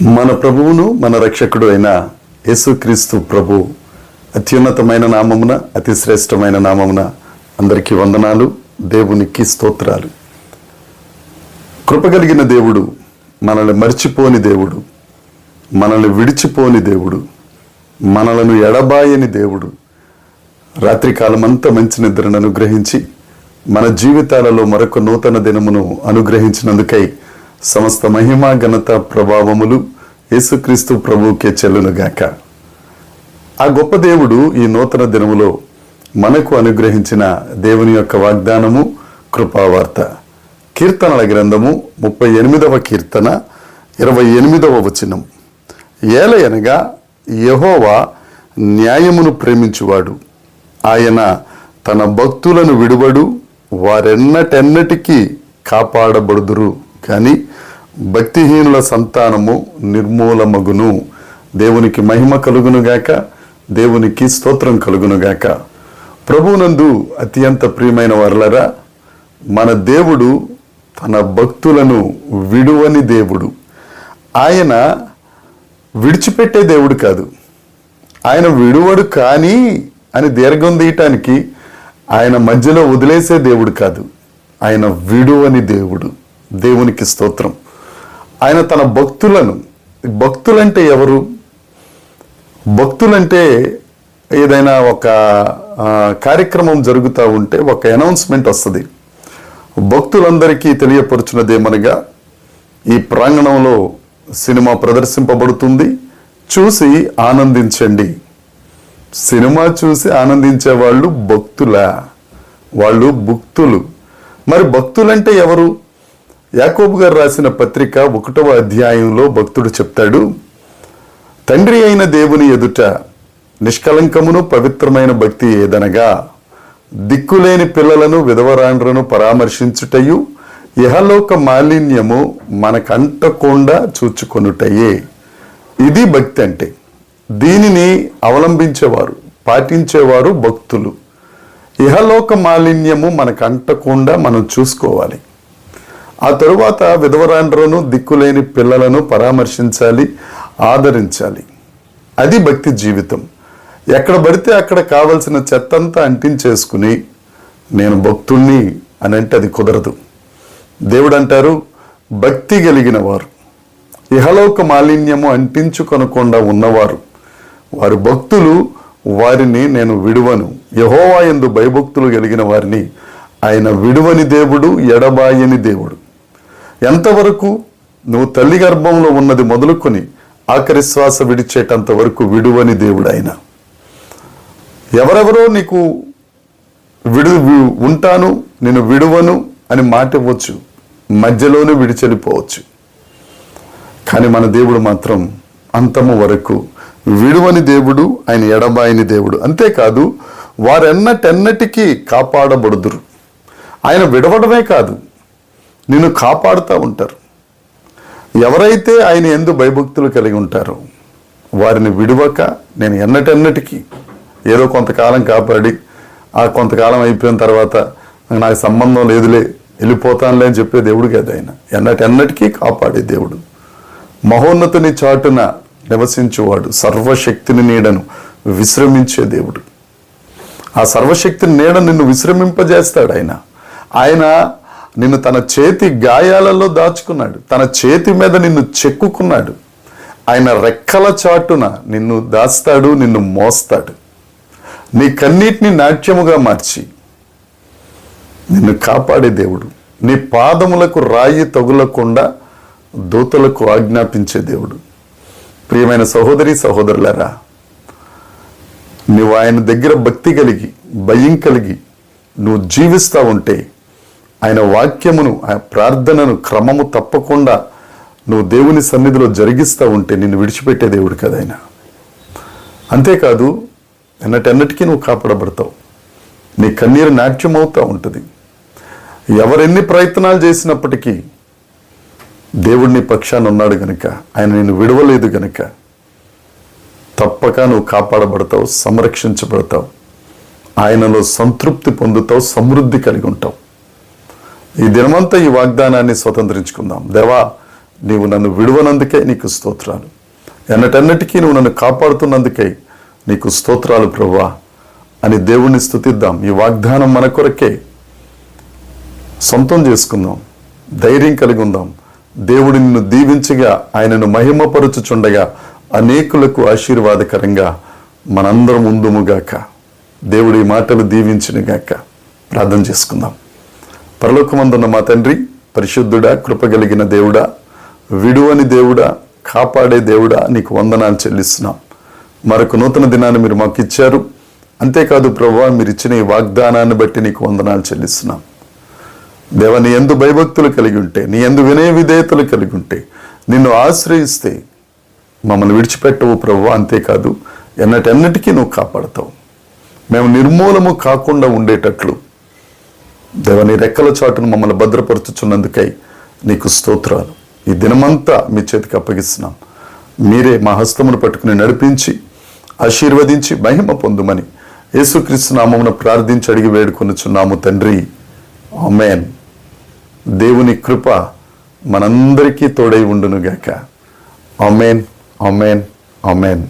మన ప్రభువును మన రక్షకుడు అయిన యేసుక్రీస్తు ప్రభు అత్యున్నతమైన నామమున అతి శ్రేష్టమైన నామమున అందరికీ వందనాలు. దేవునికి స్తోత్రాలు. కృపగలిగిన దేవుడు, మనల్ని మర్చిపోని దేవుడు, మనల్ని విడిచిపోని దేవుడు, మనలను ఎడబాయని దేవుడు రాత్రికాలమంతా మంచి నిద్రను అనుగ్రహించి మన జీవితాలలో మరొక నూతన దినమును అనుగ్రహించినందుకై సమస్త మహిమ ఘనత ప్రభావములు యేసుక్రీస్తు ప్రభువుకే చెల్లునుగాక. ఆ గొప్ప దేవుడు ఈ నూతన దినములో మనకు అనుగ్రహించిన దేవుని యొక్క వాగ్దానము కృపావార్త. కీర్తనల గ్రంథము 38వ కీర్తన 28వ వచనం. ఏలయనగా యెహోవా న్యాయమును ప్రేమించువాడు, ఆయన తన భక్తులను విడువడు, వారెన్నటెన్నటికీ కాపాడబడుదురు. కానీ భక్తిహీనుల సంతానము నిర్మూలమగును. దేవునికి మహిమ కలుగునుగాక, దేవునికి స్తోత్రం కలుగునుగాక. ప్రభువునందు అత్యంత ప్రియమైన వారలరా, మన దేవుడు తన భక్తులను విడువని దేవుడు. ఆయన విడిచిపెట్టే దేవుడు కాదు. ఆయన విడువడు కానీ అని దీర్ఘం తీయటానికి ఆయన మధ్యలో వదిలేసే దేవుడు కాదు. ఆయన విడువని దేవుడు. దేవునికి స్తోత్రం. ఆయన తన భక్తులంటే ఎవరు? భక్తులంటే ఏదైనా ఒక కార్యక్రమం జరుగుతూ ఉంటే ఒక అనౌన్స్మెంట్ వస్తుంది. భక్తులందరికీ తెలియపరుచున్నదేమనగా, ఈ ప్రాంగణంలో సినిమా ప్రదర్శింపబడుతుంది, చూసి ఆనందించండి. సినిమా చూసి ఆనందించే వాళ్ళు భక్తులా? వాళ్ళు భక్తులు. మరి భక్తులంటే ఎవరు? యాకోబు గారు రాసిన పత్రిక 1వ అధ్యాయంలో భక్తుడు చెప్తాడు, తండ్రి అయిన దేవుని ఎదుట నిష్కలంకమును పవిత్రమైన భక్తి ఏదనగా, దిక్కులేని పిల్లలను విధవరాండ్రను పరామర్శించుటయు, ఇహలోక మాలిన్యము మనకంటకుండా చూచుకొనుటయే. ఇది భక్తి అంటే. దీనిని అవలంబించేవారు, పాటించేవారు భక్తులు. ఇహలోక మాలిన్యము మనకంటకుండా మనం చూసుకోవాలి. ఆ తరువాత విధవరాండ్రను దిక్కులేని పిల్లలను పరామర్శించాలి, ఆదరించాలి. అది భక్తి జీవితం. ఎక్కడ పడితే అక్కడ కావలసిన చెత్తంతా అంటించేసుకుని నేను భక్తుణ్ణి అని అంటే అది కుదరదు. దేవుడు అంటారు, భక్తి కలిగిన వారు, ఇహలోక మాలిన్యము అంటించుకొనకుండా ఉన్నవారు, వారు భక్తులు, వారిని నేను విడువను. యెహోవా యందు భయభక్తులు కలిగిన వారిని ఆయన విడువని దేవుడు, ఎడబాయని దేవుడు. ఎంతవరకు? నువ్వు తల్లి గర్భంలో ఉన్నది మొదలుకొని ఆఖరి శ్వాస విడిచేటంత వరకు విడువని దేవుడు ఆయన. ఎవరెవరో నీకు ఉంటాను, నేను విడువను అని మాట ఇవ్వచ్చు, మధ్యలోనే విడిచెళ్ళిపోవచ్చు. కానీ మన దేవుడు మాత్రం అంతము వరకు విడువని దేవుడు, ఆయన ఎడబాయని దేవుడు. అంతేకాదు, వారెన్నటెన్నటికీ కాపాడబడుదురు. ఆయన విడవడమే కాదు, నిన్ను కాపాడుతూ ఉంటారు. ఎవరైతే ఆయన యందు భయభక్తులు కలిగి ఉంటారో వారిని విడువక నేను ఎన్నటెన్నటికీ, ఏదో కొంతకాలం కాపాడి ఆ కొంతకాలం అయిపోయిన తర్వాత నాకు సంబంధం లేదులే వెళ్ళిపోతానులే అని చెప్పే దేవుడు కాదు ఆయన. ఎన్నటెన్నటికీ కాపాడే దేవుడు. మహోన్నతుని చాటున నివసించువాడు, సర్వశక్తిని నీడను విశ్రమించే దేవుడు. ఆ సర్వశక్తిని నీడ నిన్ను విశ్రమింపజేస్తాడు ఆయన. ఆయన నిన్ను తన చేతి గాయాలలో దాచుకున్నాడు, తన చేతి మీద నిన్ను చెక్కుకున్నాడు. ఆయన రెక్కల చాటున నిన్ను దాస్తాడు, నిన్ను మోస్తాడు. నీ కన్నీటిని నాట్యముగా మార్చి నిన్ను కాపాడే దేవుడు. నీ పాదములకు రాయి తగులకుండా దూతలకు ఆజ్ఞాపించే దేవుడు. ప్రియమైన సహోదరి సహోదరులారా, నువ్వు ఆయన దగ్గర భక్తి కలిగి, భయం కలిగి నువ్వు జీవిస్తూ ఉంటే, ఆయన వాక్యమును, ఆయన ప్రార్థనను క్రమము తప్పకుండా నువ్వు దేవుని సన్నిధిలో జరిగిస్తూ ఉంటే నిన్ను విడిచిపెట్టే దేవుడు కదా ఆయన. అంతేకాదు, ఎన్నటెన్నటికీ నువ్వు కాపాడబడతావు. నీ కన్నీరు నాట్యమవుతూ ఉంటుంది. ఎవరెన్ని ప్రయత్నాలు చేసినప్పటికీ దేవుడు నీ పక్షాన ఉన్నాడు గనుక, ఆయన నిన్ను విడవలేదు గనుక తప్పక నువ్వు కాపాడబడతావు, సంరక్షించబడతావు. ఆయనలో సంతృప్తి పొందుతావు, సమృద్ధి కలిగి ఉంటావు. ఈ దినమంతా ఈ వాగ్దానాన్ని స్వతంత్రించుకుందాం. దేవా, నీవు నన్ను విడువనందుకే నీకు స్తోత్రాలు. ఎన్నటన్నిటికీ నువ్వు నన్ను కాపాడుతున్నందుకై నీకు స్తోత్రాలు ప్రభువా అని దేవుణ్ణి స్తుతిద్దాం. ఈ వాగ్దానం మన కొరకే, సొంతం చేసుకుందాం, ధైర్యం కలిగి ఉందాం. దేవుడు నిన్ను దీవించగా, ఆయనను మహిమపరచుచుండగా అనేకులకు ఆశీర్వాదకరంగా మనందరం ఉందుముగాక. దేవుడి మాటలు దీవించునుగాక. ప్రార్థన చేసుకుందాం. పరలోకమందున్న మా తండ్రి, పరిశుద్ధుడా, కృపగలిగిన దేవుడా, విడువని దేవుడా, కాపాడే దేవుడా, నీకు వందనాలు చెల్లిస్తున్నాం. మరొక నూతన దినాన్ని మీరు మాకు ఇచ్చారు. అంతేకాదు ప్రభువా, మీరు ఇచ్చిన ఈ వాగ్దానాన్ని బట్టి నీకు వందనాలు చెల్లిస్తున్నాం. దేవ, నీ యందు భయభక్తులు కలిగి ఉంటే, నీ యందు వినయ విధేయతలు కలిగి ఉంటే, నిన్ను ఆశ్రయిస్తే మమ్మల్ని విడిచిపెట్టవు ప్రభువా. అంతేకాదు ఎన్నటన్నిటికీ నువ్వు కాపాడతావు. మేము నిర్మూలము కాకుండా ఉండేటట్లు దేవ, నీ రెక్కల చాటును మమ్మల్ని భద్రపరుచుచున్నందుకై నీకు స్తోత్రాలు. ఈ దినమంతా మీ చేతికి అప్పగిస్తున్నాం. మీరే మా హస్తమును పట్టుకుని నడిపించి ఆశీర్వదించి మహిమ పొందుమని యేసుక్రీస్తు నామమున ప్రార్థించి అడిగి వేడుకొనుచున్నాము తండ్రి. ఆమేన్. దేవుని కృప మనందరికీ తోడై ఉండునుగాక. ఆమేన్, ఆమేన్, ఆమేన్.